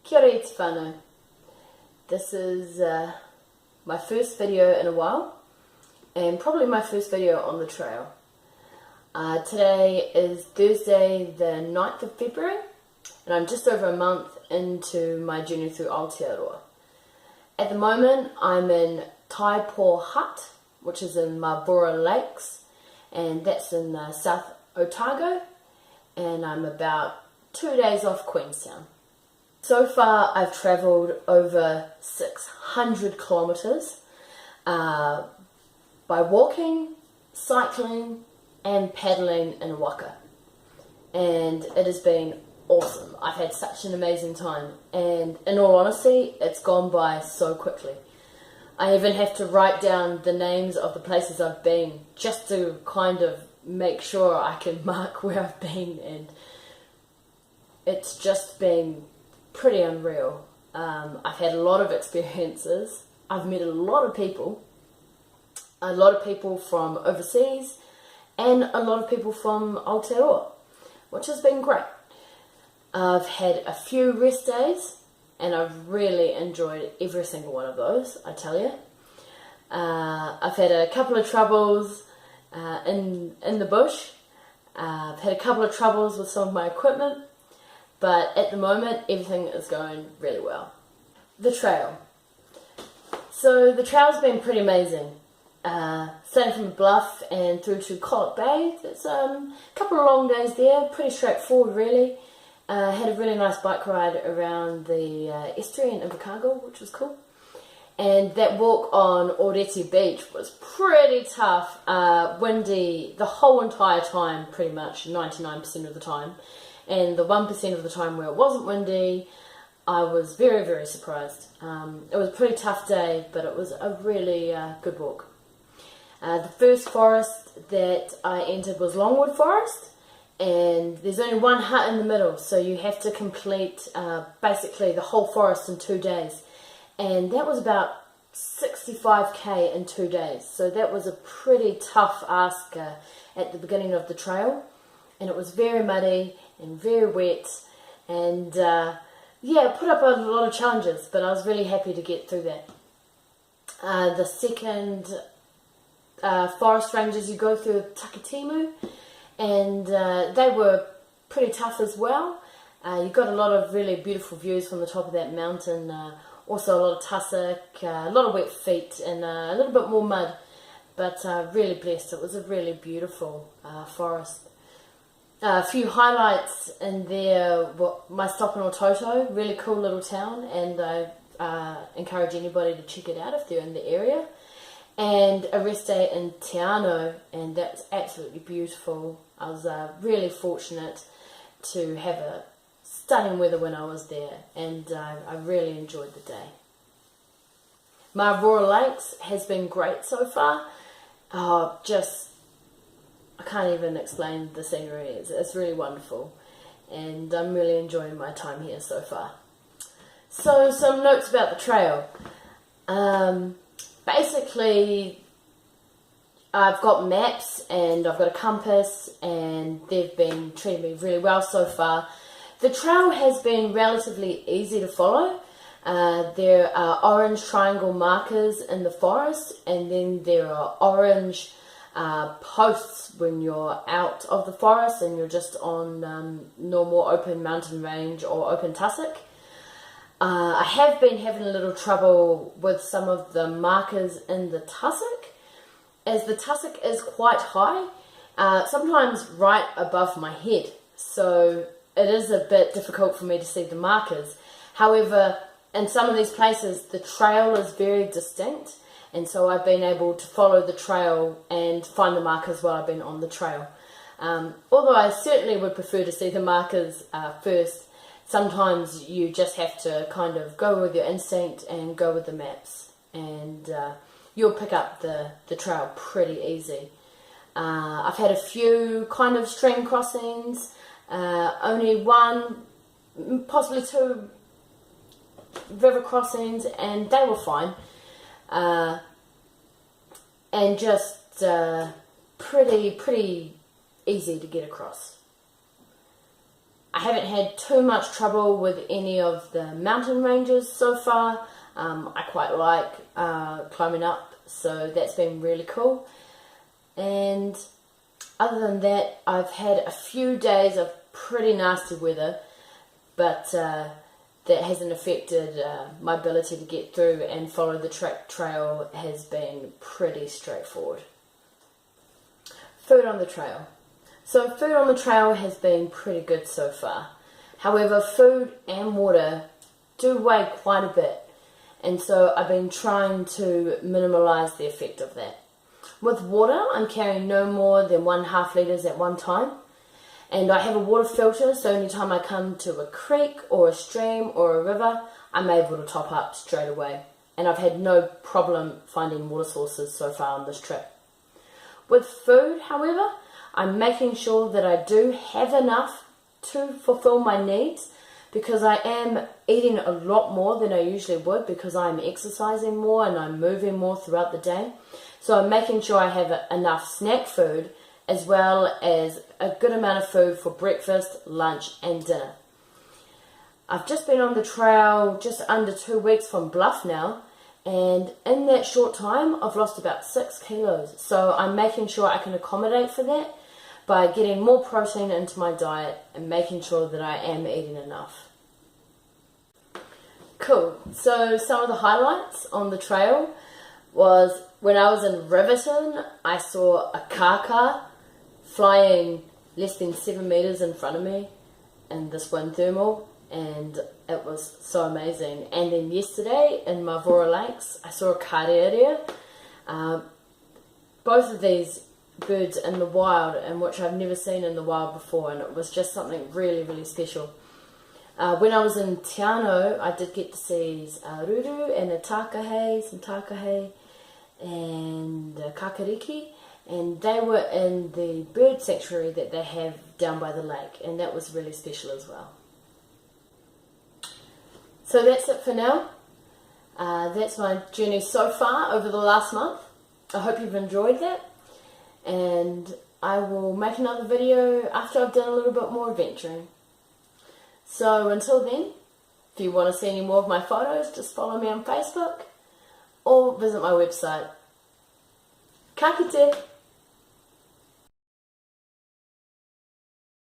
Kia ora te whānau. This is my first video in a while, and probably my first video on the trail. Today is Thursday the 9th of February, and I'm just over a month into my journey through Te Araroa. At the moment I'm in Taipo Hut, which is in Marlborough Lakes, and that's in South Otago, and I'm about 2 days off Queenstown. So far I've travelled over 600 kilometres by walking, cycling and paddling in waka, and it has been awesome. I've had such an amazing time, and in all honesty it's gone by so quickly. I even have to write down the names of the places I've been just to kind of make sure I can mark where I've been, and it's just been pretty unreal. I've had a lot of experiences. I've met a lot of people from overseas and a lot of people from Aotearoa, which has been great. I've had a few rest days and I've really enjoyed every single one of those, I tell you. I've had a couple of troubles in the bush. I've had a couple of troubles with some of my equipment, but at the moment everything is going really well. The trail. So the trail's been pretty amazing. Starting from Bluff and through to Collett Bay. It's a couple of long days there, pretty straightforward really. Had a really nice bike ride around the estuary in Invercargill, which was cool. And that walk on Oreti Beach was pretty tough, windy the whole entire time, pretty much 99% of the time. And the 1% of the time where it wasn't windy, I was very, very surprised. It was a pretty tough day, but it was a really good walk. The first forest that I entered was Longwood Forest, and there's only one hut in the middle, so you have to complete basically the whole forest in 2 days. And that was about 65k in 2 days, so that was a pretty tough ask at the beginning of the trail, and it was very muddy and very wet, and yeah, put up a lot of challenges, but I was really happy to get through that. The second forest ranges you go through Takitimu, and they were pretty tough as well. You got a lot of really beautiful views from the top of that mountain, also a lot of tussock, a lot of wet feet and a little bit more mud, but really blessed. It was a really beautiful forest. A few highlights in there were my stop in Ototo, really cool little town, and I encourage anybody to check it out if they're in the area. And a rest day in Te Araroa, and that's absolutely beautiful. I was really fortunate to have a stunning weather when I was there, and I really enjoyed the day. Marlborough Lakes has been great so far. I can't even explain the scenery. It's really wonderful, and I'm really enjoying my time here so far. So some notes about the trail. Basically, I've got maps and I've got a compass, and they've been treating me really well so far. The trail has been relatively easy to follow. There are orange triangle markers in the forest, and then there are orange posts when you're out of the forest and you're just on normal open mountain range or open tussock. I have been having a little trouble with some of the markers in the tussock, as the tussock is quite high, sometimes right above my head, so it is a bit difficult for me to see the markers. However, in some of these places the trail is very distinct, and so I've been able to follow the trail and find the markers while I've been on the trail. Although I certainly would prefer to see the markers first, sometimes you just have to kind of go with your instinct and go with the maps, and you'll pick up the trail pretty easy. I've had a few kind of stream crossings, only one, possibly two river crossings, and they were fine. And just pretty easy to get across. I I haven't had too much trouble with any of the mountain ranges so far. I quite like climbing up, so that's been really cool. And other than that, I've had a few days of pretty nasty weather, but that hasn't affected my ability to get through and follow the trail has been pretty straightforward. Food on the trail. So food on the trail has been pretty good so far. However, food and water do weigh quite a bit, and so I've been trying to minimalise the effect of that. With water, I'm carrying no more than 1.5 litres at one time, and I have a water filter, so anytime I come to a creek or a stream or a river, I'm able to top up straight away, and I've had no problem finding water sources so far on this trip. With food, however, I'm making sure that I do have enough to fulfill my needs, because I am eating a lot more than I usually would because I'm exercising more and I'm moving more throughout the day. So I'm making sure I have enough snack food as well as a good amount of food for breakfast, lunch and dinner. I've just been on the trail just under 2 weeks from Bluff now, and in that short time I've lost about 6 kilos. So I'm making sure I can accommodate for that by getting more protein into my diet and making sure that I am eating enough. Cool, so some of the highlights on the trail was when I was in Riverton, I saw a kaka flying less than 7 metres in front of me in this wind thermal, and it was so amazing. And then yesterday in Mavora Lakes, I saw a karearea. Both of these birds in the wild, and which I've never seen in the wild before, and it was just something really, really special. When I was in Te Araroa, I did get to see a ruru and some takahe and a kakariki, and they were in the bird sanctuary that they have down by the lake, and that was really special as well. So that's it for now. That's my journey so far over the last month. I hope you've enjoyed that, and I will make another video after I've done a little bit more adventuring. So until then, if you want to see any more of my photos, just follow me on Facebook or visit my website. Ka kite!